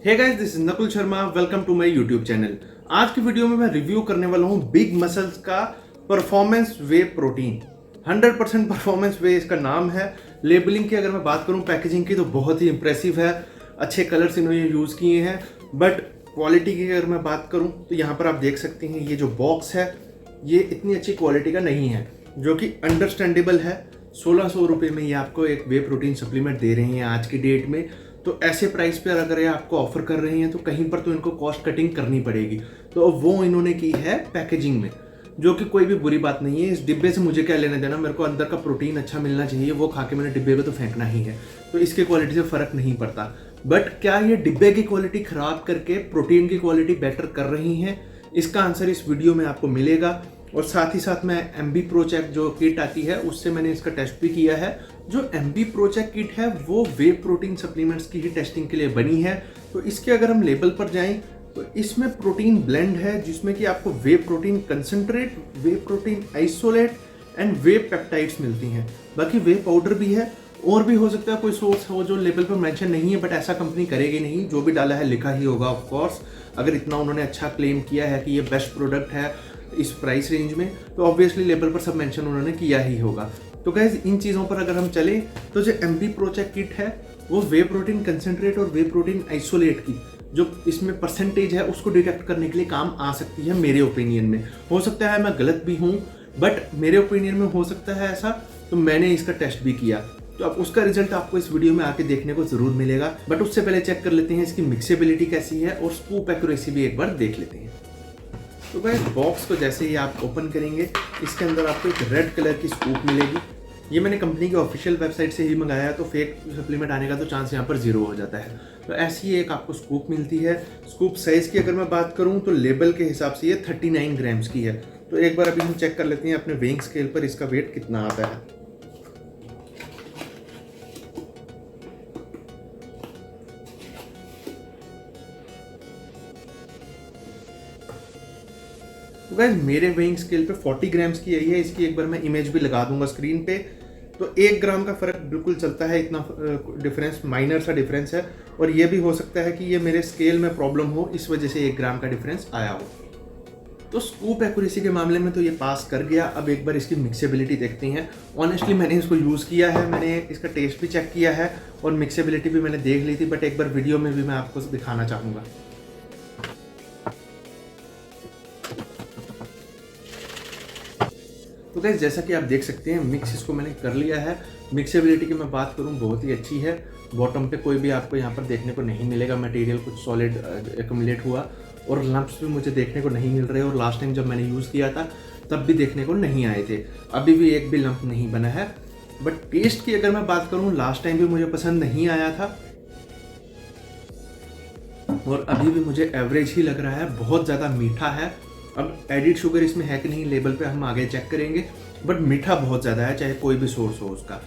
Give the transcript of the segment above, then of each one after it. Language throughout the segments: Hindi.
Hey guys, this is Nakul Sharma. Welcome to my YouTube channel. आज की वीडियो में मैं रिव्यू करने वाला हूं बिग मसल्स का performance whey protein. 100% performance whey इसका नाम है। लेबलिंग की अगर मैं बात करूं, पैकेजिंग की, तो बहुत ही इंप्रेसिव है। अच्छे कलर्स इन्होंने यूज़ किए हैं। बट क्वालिटी की अगर मैं बात करूं तो यहाँ पर आप देख सकते हैं ये जो बॉक्स है ये इतनी अच्छी क्वालिटी का नहीं है, जो कि अंडरस्टैंडेबल है। 1600 रुपये में ये आपको एक वे प्रोटीन सप्लीमेंट दे रहे हैं आज की डेट में। तो ऐसे प्राइस पे अगर ये आपको ऑफर कर रहे हैं तो कहीं पर तो इनको कॉस्ट कटिंग करनी पड़ेगी। तो वो इन्होंने की है पैकेजिंग में, जो कि कोई भी बुरी बात नहीं है। इस डिब्बे से मुझे क्या लेना देना, मेरे को अंदर का प्रोटीन अच्छा मिलना चाहिए, वो खा के मैंने डिब्बे में तो फेंकना ही है। तो इसके क्वालिटी से फर्क नहीं पड़ता। बट क्या ये डिब्बे की क्वालिटी खराब करके प्रोटीन की क्वालिटी बेटर कर रही हैं? इसका आंसर इस वीडियो में आपको मिलेगा। और साथ ही साथ मैं MB प्रोचेक जो किट आती है उससे मैंने इसका टेस्ट भी किया है। जो MB प्रोचेक किट है वो वे प्रोटीन सप्लीमेंट्स की ही टेस्टिंग के लिए बनी है। तो इसके अगर हम लेबल पर जाएं तो इसमें प्रोटीन ब्लेंड है, जिसमें कि आपको whey protein concentrate, whey protein isolate and whey peptides मिलती हैं। बाकी वे पाउडर भी है, और भी हो सकता है कोई सोर्स हो जो लेबल पर मेंशन नहीं है, बट ऐसा कंपनी करेगी नहीं। जो भी डाला है लिखा ही होगा ऑफ कोर्स। अगर इतना उन्होंने अच्छा क्लेम किया है कि ये बेस्ट प्रोडक्ट है इस प्राइस रेंज में, तो ऑब्वियसली लेबल पर सब मेंशन उन्होंने किया ही होगा। तो गाइज इन चीज़ों पर अगर हम चलें तो जो MB प्रोचेक किट है वो वे प्रोटीन कंसंट्रेट और वे प्रोटीन आइसोलेट की जो इसमें परसेंटेज है उसको डिटेक्ट करने के लिए काम आ सकती है मेरे ओपिनियन में। हो सकता है मैं गलत भी हूँ, बट मेरे ओपिनियन में हो सकता है ऐसा। तो मैंने इसका टेस्ट भी किया, तो अब उसका रिजल्ट आपको इस वीडियो में आके देखने को जरूर मिलेगा। बट उससे पहले चेक कर लेते हैं इसकी मिक्सेबिलिटी कैसी है और स्कूप एक्यूरेसी भी एक बार देख लेते हैं। तो गाइस बॉक्स को जैसे ही आप ओपन करेंगे इसके अंदर आपको एक रेड कलर की स्कूप मिलेगी। ये मैंने कंपनी की ऑफिशियल वेबसाइट से ही मंगाया है, तो फेक सप्लीमेंट आने का तो चांस यहाँ पर 0 हो जाता है। तो ऐसी एक आपको स्कूप मिलती है। स्कूप साइज की अगर मैं बात करूँ तो लेबल के हिसाब से ये 39 ग्राम्स की है। तो एक बार अभी हम चेक कर लेते हैं अपने वेइंग स्केल पर इसका वेट कितना आता है। तो गाइस मेरे वेइंग स्केल पे 40 ग्राम्स की आई है। इसकी एक बार मैं इमेज भी लगा दूंगा स्क्रीन पे। तो 1 ग्राम का फर्क बिल्कुल चलता है, इतना डिफरेंस, माइनर सा डिफरेंस है। और ये भी हो सकता है कि ये मेरे स्केल में प्रॉब्लम हो, इस वजह से 1 ग्राम का डिफरेंस आया हो। तो स्कूप एक्यूरेसी के मामले में तो ये पास कर गया। अब एक बार इसकी मिक्सेबिलिटी देखते हैं। ऑनेस्टली मैंने इसको यूज़ किया है, मैंने इसका टेस्ट भी चेक किया है और मिक्सेबिलिटी भी मैंने देख ली थी, बट एक बार वीडियो में भी मैं आपको दिखाना चाहूँगा। तो गाइस जैसा कि आप देख सकते हैं मिक्स इसको मैंने कर लिया है। मिक्सेबिलिटी की मैं बात करूं बहुत ही अच्छी है। बॉटम पे कोई भी आपको यहाँ पर देखने को नहीं मिलेगा मटेरियल कुछ सॉलिड एक्यूमुलेट हुआ, और लंप्स भी मुझे देखने को नहीं मिल रहे। और लास्ट टाइम जब मैंने यूज़ किया था तब भी देखने को नहीं आए थे। अभी भी एक भी लंप नहीं बना है। बट टेस्ट की अगर मैं बात करूँ, लास्ट टाइम भी मुझे पसंद नहीं आया था और अभी भी मुझे एवरेज ही लग रहा है। बहुत ज़्यादा मीठा है। अब एडिड शुगर इसमें है कि नहीं लेबल पे हम आगे चेक करेंगे, बट मीठा बहुत ज़्यादा है चाहे कोई भी सोर्स हो उसका।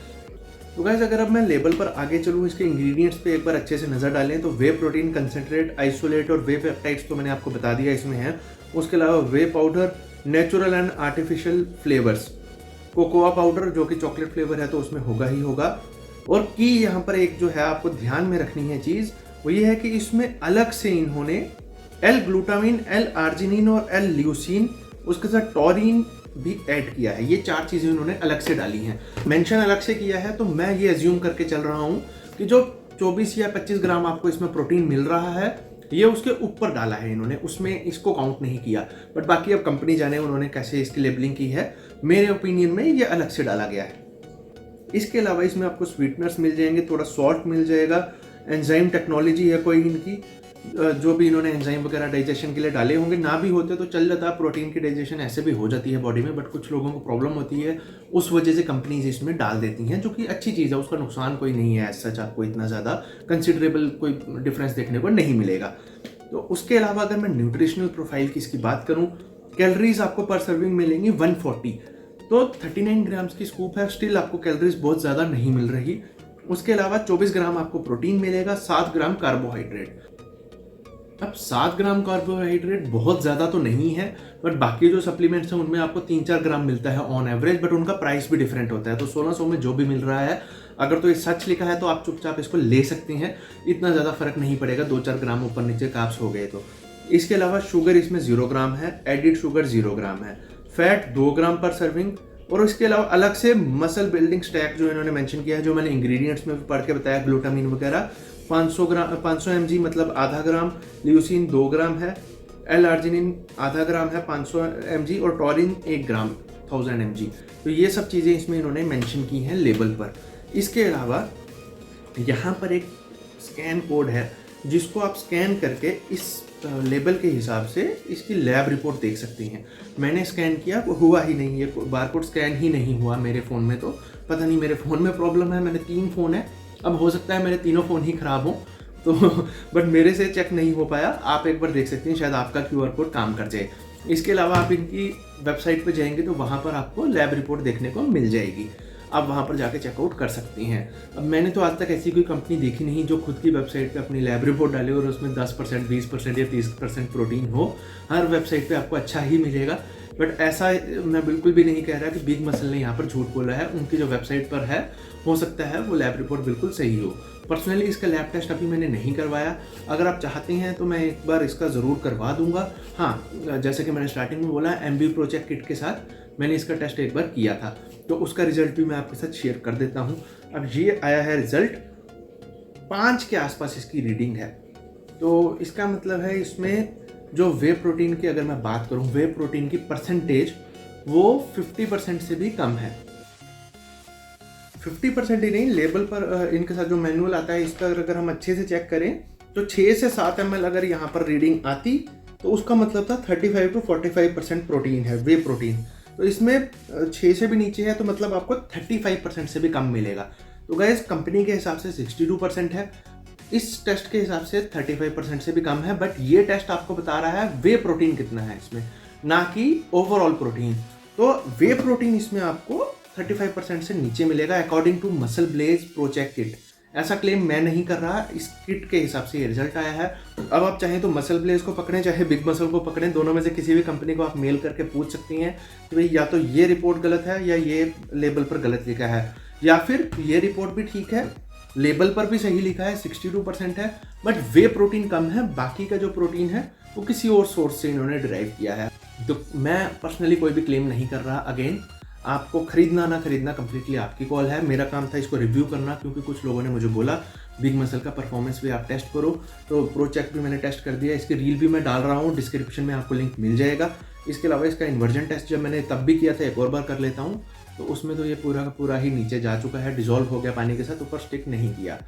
तो गाइस अगर अब मैं लेबल पर आगे चलूँ, इसके इंग्रेडिएंट्स पे एक बार अच्छे से नज़र डालें तो वे प्रोटीन कंसंट्रेट, आइसोलेट और वे पेप्टाइड्स तो मैंने आपको बता दिया इसमें है। उसके अलावा whey powder, natural and artificial flavours, cocoa powder जो कि चॉकलेट फ्लेवर है तो उसमें होगा ही होगा। और की यहाँ पर एक जो है आपको ध्यान में रखनी है चीज़, वो ये है कि इसमें अलग से इन्होंने L-ग्लूटामिन, L-आर्जिनिन और L-ल्यूसीन, उसके साथ टॉरिन भी ऐड किया है। ये 4 चीज़ें उन्होंने अलग से डाली हैं, मेंशन अलग से किया है। तो मैं ये एज्यूम करके चल रहा हूँ कि जो 24 या 25 ग्राम आपको इसमें प्रोटीन मिल रहा है ये उसके ऊपर डाला है इन्होंने, उसमें इसको काउंट नहीं किया। बट बाकी अब कंपनी जाने उन्होंने कैसे इसकी लेबलिंग की है। मेरे ओपिनियन में ये अलग से डाला गया है। इसके अलावा इसमें आपको स्वीटनर्स मिल जाएंगे, थोड़ा सॉल्ट मिल जाएगा, एंजाइम टेक्नोलॉजी है कोई इनकी, जो भी इन्होंने एंजाइम वगैरह डाइजेशन के लिए डाले होंगे। ना भी होते तो चल जाता, प्रोटीन की डाइजेशन ऐसे भी हो जाती है बॉडी में, बट कुछ लोगों को प्रॉब्लम होती है, उस वजह से कंपनीज इसमें डाल देती हैं, जो कि अच्छी चीज़ है। उसका नुकसान कोई नहीं है, सच आपको इतना ज़्यादा कंसिडरेबल कोई डिफरेंस देखने को नहीं मिलेगा। तो उसके अलावा अगर मैं न्यूट्रिशनल प्रोफाइल की इसकी बात करूँ, कैलोरीज आपको पर सर्विंग मिलेंगी 140। तो 39 ग्राम्स की स्कूप है, स्टिल आपको कैलोरीज बहुत ज़्यादा नहीं मिल रही। उसके अलावा 24 ग्राम आपको प्रोटीन मिलेगा, 7 ग्राम कार्बोहाइड्रेट। अब 7 ग्राम कार्बोहाइड्रेट बहुत ज़्यादा तो नहीं है, बट बाकी जो सप्लीमेंट्स हैं उनमें आपको 3-4 ग्राम मिलता है ऑन एवरेज, बट उनका प्राइस भी डिफरेंट होता है। तो 1600 में जो भी मिल रहा है अगर तो ये सच लिखा है तो आप चुपचाप इसको ले सकते हैं, इतना ज़्यादा फर्क नहीं पड़ेगा, 2-4 ग्राम ऊपर नीचे कार्ब्स हो गए तो। इसके अलावा शुगर इसमें 0 ग्राम है, एडिड शुगर 0 ग्राम है, फैट 2 ग्राम पर सर्विंग। और इसके अलावा अलग से मसल बिल्डिंग स्टैक जो इन्होंने मेंशन किया है, जो मैंने इंग्रेडिएंट्स में पढ़ के बताया, ग्लूटामिन वगैरह 500 mg मतलब आधा ग्राम, ल्यूसीन 2 ग्राम है, एल-आर्जिनिन आधा ग्राम है 500 mg, और टॉरिन 1 ग्राम 1000 mg। तो ये सब चीज़ें इसमें इन्होंने मेंशन की हैं लेबल पर। इसके अलावा यहाँ पर एक स्कैन कोड है जिसको आप स्कैन करके इस लेबल के हिसाब से इसकी लैब रिपोर्ट देख सकते हैं। मैंने स्कैन किया, वो हुआ ही नहीं, ये बारकोड स्कैन ही नहीं हुआ मेरे फ़ोन में। तो पता नहीं मेरे फ़ोन में प्रॉब्लम है, मैंने 3 फ़ोन है, अब हो सकता है मेरे तीनों फ़ोन ही ख़राब हों तो बट मेरे से चेक नहीं हो पाया। आप एक बार देख सकते हैं, शायद आपका QR कोड काम कर जाए। इसके अलावा आप इनकी वेबसाइट पर जाएंगे तो वहाँ पर आपको लैब रिपोर्ट देखने को मिल जाएगी, आप वहाँ पर जाके चेकआउट कर सकती हैं। अब मैंने तो आज तक ऐसी कोई कंपनी देखी नहीं जो खुद की वेबसाइट पे अपनी लैब रिपोर्ट डाले और उसमें 10%, 20% या 30% प्रोटीन हो। हर वेबसाइट पे आपको अच्छा ही मिलेगा, बट ऐसा मैं बिल्कुल भी नहीं कह रहा कि बिग मसल ने यहाँ पर झूठ बोला है। उनकी जो वेबसाइट पर है, हो सकता है वो लैब रिपोर्ट बिल्कुल सही हो। पर्सनली इसका लैब टेस्ट अभी मैंने नहीं करवाया, अगर आप चाहते हैं तो मैं एक बार इसका ज़रूर करवा दूंगा। हाँ, जैसे कि मैंने स्टार्टिंग में बोला, MB प्रोजेक्ट किट के साथ मैंने इसका टेस्ट एक बार किया था, तो उसका रिजल्ट भी मैं आपके साथ शेयर कर देता हूँ। अब ये आया है रिजल्ट, 5 के आसपास इसकी रीडिंग है। तो इसका मतलब है इसमें जो वे प्रोटीन की अगर मैं बात करूँ, वे प्रोटीन की परसेंटेज वो 50% से भी कम है। 50% ही नहीं, लेबल पर इनके साथ जो मैनुअल आता है इसका अगर हम अच्छे से चेक करें तो 6 से 7 ml अगर यहाँ पर रीडिंग आती तो उसका मतलब था 35 to 45% प्रोटीन है, वे प्रोटीन। तो इसमें 6 से भी नीचे है तो मतलब आपको 35% से भी कम मिलेगा। तो गाइस कंपनी के हिसाब से 62% है, इस टेस्ट के हिसाब से 35% से भी कम है। बट ये टेस्ट आपको बता रहा है वे प्रोटीन कितना है इसमें, ना कि ओवरऑल प्रोटीन। तो वे प्रोटीन इसमें आपको 35% से नीचे मिलेगा according to MuscleBlaze project kit. ऐसा क्लेम मैं नहीं कर रहा, इस किट के हिसाब से ये रिजल्ट आया है। अब आप चाहें तो मसल ब्लेज को पकड़ें, चाहे बिग मसल को पकड़ें, दोनों में से किसी भी कंपनी को आप मेल करके पूछ सकती हैं कि भाई या तो ये रिपोर्ट गलत है या ये लेबल पर गलत लिखा है, या फिर ये रिपोर्ट भी ठीक है, लेबल पर भी सही लिखा है 62% है, बट वे प्रोटीन कम है, बाकी का जो प्रोटीन है वो किसी और सोर्स से इन्होंने डिराइव किया है। तो मैं पर्सनली कोई भी क्लेम नहीं कर रहा। अगेन, आपको खरीदना ना खरीदना कंप्लीटली आपकी कॉल है। मेरा काम था इसको रिव्यू करना, क्योंकि कुछ लोगों ने मुझे बोला बिग मसल का परफॉर्मेंस भी आप टेस्ट करो, तो प्रो चेक भी मैंने टेस्ट कर दिया। इसकी रील भी मैं डाल रहा हूँ, डिस्क्रिप्शन में आपको लिंक मिल जाएगा। इसके अलावा इसका इन्वर्जन टेस्ट जब मैंने तब भी किया था, एक और बार कर लेता हूँ, तो उसमें तो ये पूरा का पूरा ही नीचे जा चुका है, डिजोल्व हो गया पानी के साथ, ऊपर स्टिक नहीं किया।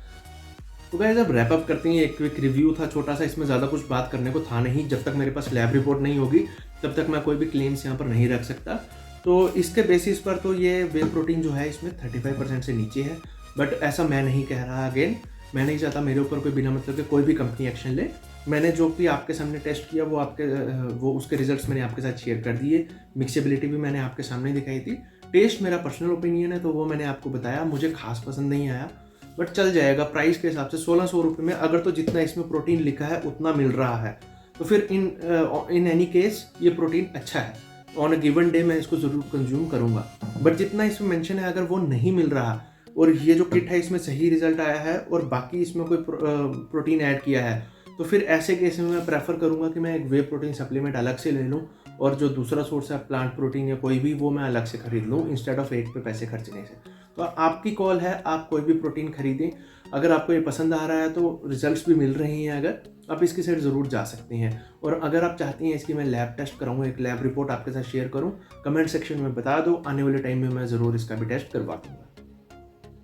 तो गाइस अब रैप अप करते हैं। एक क्विक रिव्यू था छोटा सा, इसमें ज़्यादा कुछ बात करने को था नहीं। जब तक मेरे पास लैब रिपोर्ट नहीं होगी तब तक मैं कोई भी क्लेम्स यहाँ पर नहीं रख सकता। तो इसके बेसिस पर तो ये वे प्रोटीन जो है इसमें 35% से नीचे है, बट ऐसा मैं नहीं कह रहा। अगेन, मैं नहीं चाहता मेरे ऊपर कोई बिना मतलब के कोई भी कंपनी एक्शन ले। मैंने जो भी आपके सामने टेस्ट किया वो उसके रिजल्ट्स मैंने आपके साथ शेयर कर दिए। मिक्सेबिलिटी भी मैंने आपके सामने दिखाई थी। टेस्ट मेरा पर्सनल ओपिनियन है तो वो मैंने आपको बताया, मुझे खास पसंद नहीं आया, बट चल जाएगा। प्राइस के हिसाब से 1600 रुपये में अगर तो जितना इसमें प्रोटीन लिखा है उतना मिल रहा है तो फिर इन एनी केस ये प्रोटीन अच्छा है। ऑन अ गिवन डे मैं इसको ज़रूर कंज्यूम करूँगा, बट जितना इसमें मेंशन है अगर वो नहीं मिल रहा और ये जो किट है इसमें सही रिजल्ट आया है और बाकी इसमें कोई प्रोटीन ऐड किया है, तो फिर ऐसे केस में मैं प्रेफर करूँगा कि मैं एक वे प्रोटीन सप्लीमेंट अलग से ले लूँ और जो दूसरा सोर्स है प्लांट प्रोटीन या कोई भी, वो मैं अलग से खरीद लूँ इंस्टेड ऑफ एक पे पैसे खर्चने से। तो आपकी कॉल है, आप कोई भी प्रोटीन खरीदें। अगर आपको ये पसंद आ रहा है तो रिजल्ट्स भी मिल रहे हैं, अगर आप इसकी साइड ज़रूर जा सकते हैं। और अगर आप चाहते हैं इसकी मैं लैब टेस्ट कराऊँ, एक लैब रिपोर्ट आपके साथ शेयर करूँ, कमेंट सेक्शन में बता दो, आने वाले टाइम में मैं ज़रूर इसका भी टेस्ट करवा दूँगा।